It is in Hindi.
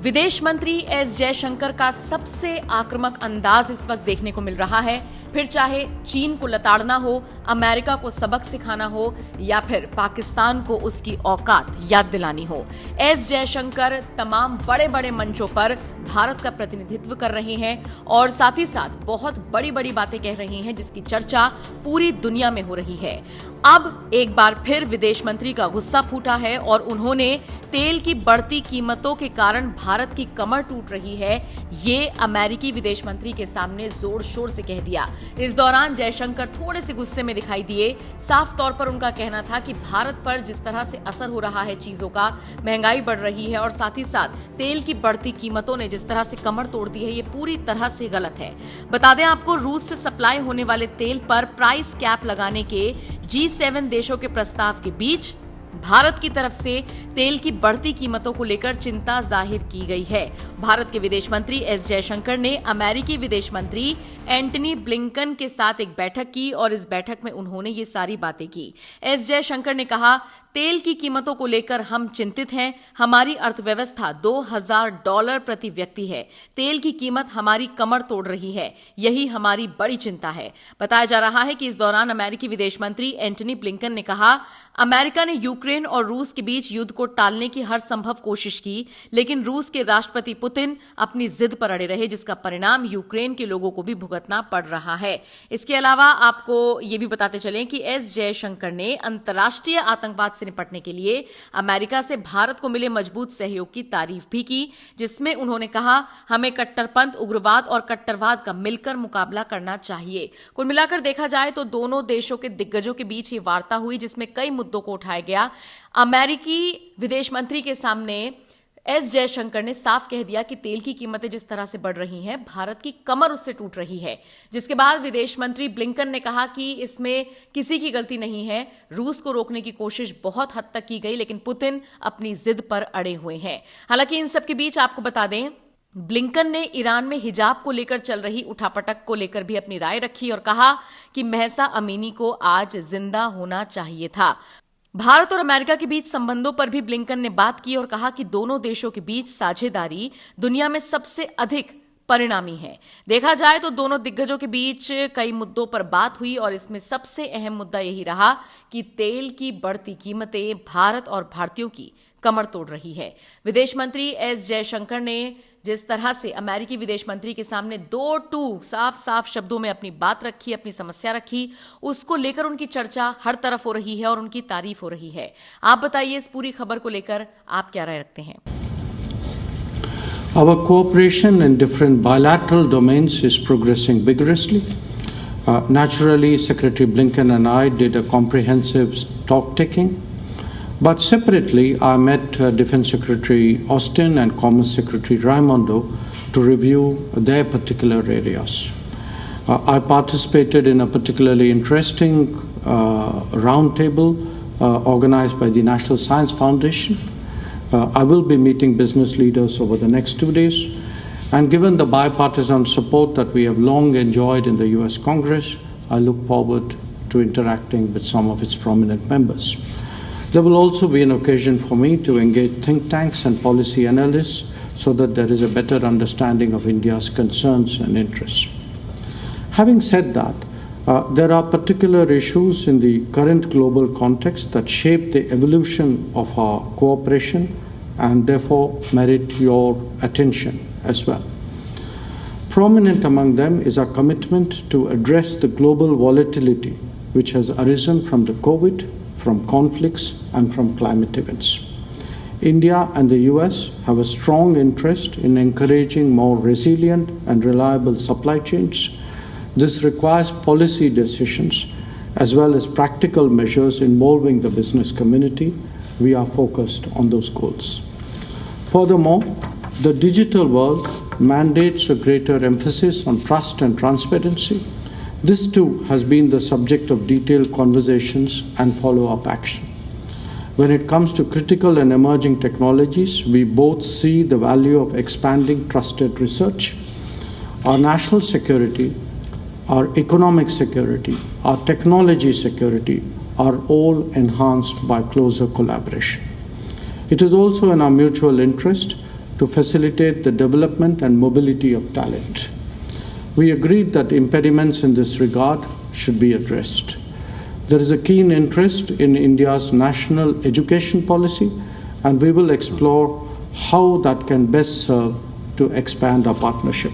विदेश मंत्री एस जयशंकर का सबसे आक्रामक अंदाज इस वक्त देखने को मिल रहा है। फिर चाहे चीन को लताड़ना हो, अमेरिका को सबक सिखाना हो या फिर पाकिस्तान को उसकी औकात याद दिलानी हो, एस जयशंकर तमाम बड़े बड़े मंचों पर भारत का प्रतिनिधित्व कर रहे हैं और साथ ही साथ बहुत बड़ी बड़ी बातें कह रहे हैं जिसकी चर्चा पूरी दुनिया में हो रही है। अब एक बार फिर विदेश मंत्री का गुस्सा फूटा है और उन्होंने तेल की बढ़ती कीमतों के कारण भारत की कमर टूट रही है, ये अमेरिकी विदेश मंत्री के सामने जोर शोर से कह दिया। इस दौरान जयशंकर थोड़े से गुस्से में दिखाई दिए। साफ तौर पर उनका कहना था कि भारत पर जिस तरह से असर हो रहा है चीजों का, महंगाई बढ़ रही है और साथ ही साथ तेल की बढ़ती कीमतों ने जिस तरह से कमर तोड़ दी है, ये पूरी तरह से गलत है। बता दें आपको, रूस से सप्लाई होने वाले तेल पर प्राइस कैप लगाने के G7 देशों के प्रस्ताव के बीच भारत की तरफ से तेल की बढ़ती कीमतों को लेकर चिंता जाहिर की गई है। भारत के विदेश मंत्री एस जयशंकर ने अमेरिकी विदेश मंत्री एंटनी ब्लिंकन के साथ एक बैठक की और इस बैठक में उन्होंने ये सारी बातें की। एस जयशंकर ने कहा, तेल की कीमतों को लेकर हम चिंतित हैं। हमारी अर्थव्यवस्था $2000 प्रति व्यक्ति है। तेल की कीमत हमारी कमर तोड़ रही है, यही हमारी बड़ी चिंता है। बताया जा रहा है कि इस दौरान अमेरिकी विदेश मंत्री एंटनी ब्लिंकन ने कहा, अमेरिका ने यूक्रेन और रूस के बीच युद्ध को टालने की हर संभव कोशिश की, लेकिन रूस के राष्ट्रपति पुतिन अपनी जिद पर अड़े रहे, जिसका परिणाम यूक्रेन के लोगों को भी भुगतना पड़ रहा है। इसके अलावा आपको ये भी बताते चलें कि एस जयशंकर ने अंतर्राष्ट्रीय आतंकवाद से निपटने के लिए अमेरिका से भारत को मिले मजबूत सहयोग की तारीफ भी की, जिसमें उन्होंने कहा, हमें कट्टरपंथ, उग्रवाद और कट्टरवाद का मिलकर मुकाबला करना चाहिए। कुल मिलाकर देखा जाए तो दोनों देशों के दिग्गजों के बीच ये वार्ता हुई जिसमें कई मुद्दों को उठाया गया। अमेरिकी विदेश मंत्री के सामने एस जयशंकर ने साफ कह दिया कि तेल की कीमतें जिस तरह से बढ़ रही हैं, भारत की कमर उससे टूट रही है। जिसके बाद विदेश मंत्री ब्लिंकन ने कहा कि इसमें किसी की गलती नहीं है। रूस को रोकने की कोशिश बहुत हद तक की गई, लेकिन पुतिन अपनी जिद पर अड़े हुए हैं। हालांकि इन सब के बीच आपको बता दें, ब्लिंकन ने ईरान में हिजाब को लेकर चल रही उठापटक को लेकर भी अपनी राय रखी और कहा कि महसा अमीनी को आज जिंदा होना चाहिए था। भारत और अमेरिका के बीच संबंधों पर भी ब्लिंकन ने बात की और कहा कि दोनों देशों के बीच साझेदारी दुनिया में सबसे अधिक परिणामी है। देखा जाए तो दोनों दिग्गजों के बीच कई मुद्दों पर बात हुई और इसमें सबसे अहम मुद्दा यही रहा कि तेल की बढ़ती कीमतें भारत और भारतीयों की कमर तोड़ रही है। विदेश मंत्री एस जयशंकर ने जिस तरह से अमेरिकी विदेश मंत्री के सामने साफ साफ शब्दों में अपनी बात रखी, अपनी समस्या रखी, उसको लेकर उनकी चर्चा हर तरफ हो रही है और उनकी तारीफ हो रही है। आप बताइए, इस पूरी खबर को लेकर आप क्या राय रखते हैं? Our cooperation in different bilateral domains is progressing vigorously. Naturally, Secretary Blinken and I did a comprehensive stock-taking. But separately, I met Defense Secretary Austin and Commerce Secretary Raimondo to review their particular areas. I participated in a particularly interesting roundtable organized by the National Science Foundation. I will be meeting business leaders over the next 2 days. And given the bipartisan support that we have long enjoyed in the US Congress, I look forward to interacting with some of its prominent members. There will also be an occasion for me to engage think tanks and policy analysts so that there is a better understanding of India's concerns and interests. Having said that, there are particular issues in the current global context that shape the evolution of our cooperation and therefore merit your attention as well. Prominent among them is our commitment to address the global volatility which has arisen from the COVID, from conflicts and from climate events. India and the US have a strong interest in encouraging more resilient and reliable supply chains. This requires policy decisions as well as practical measures involving the business community. We are focused on those goals. Furthermore, the digital world mandates a greater emphasis on trust and transparency. This too has been the subject of detailed conversations and follow-up action. When it comes to critical and emerging technologies, we both see the value of expanding trusted research. Our national security, our economic security, our technology security are all enhanced by closer collaboration. It is also in our mutual interest to facilitate the development and mobility of talent. We agreed that impediments in this regard should be addressed. There is a keen interest in India's national education policy, and we will explore how that can best serve to expand our partnership.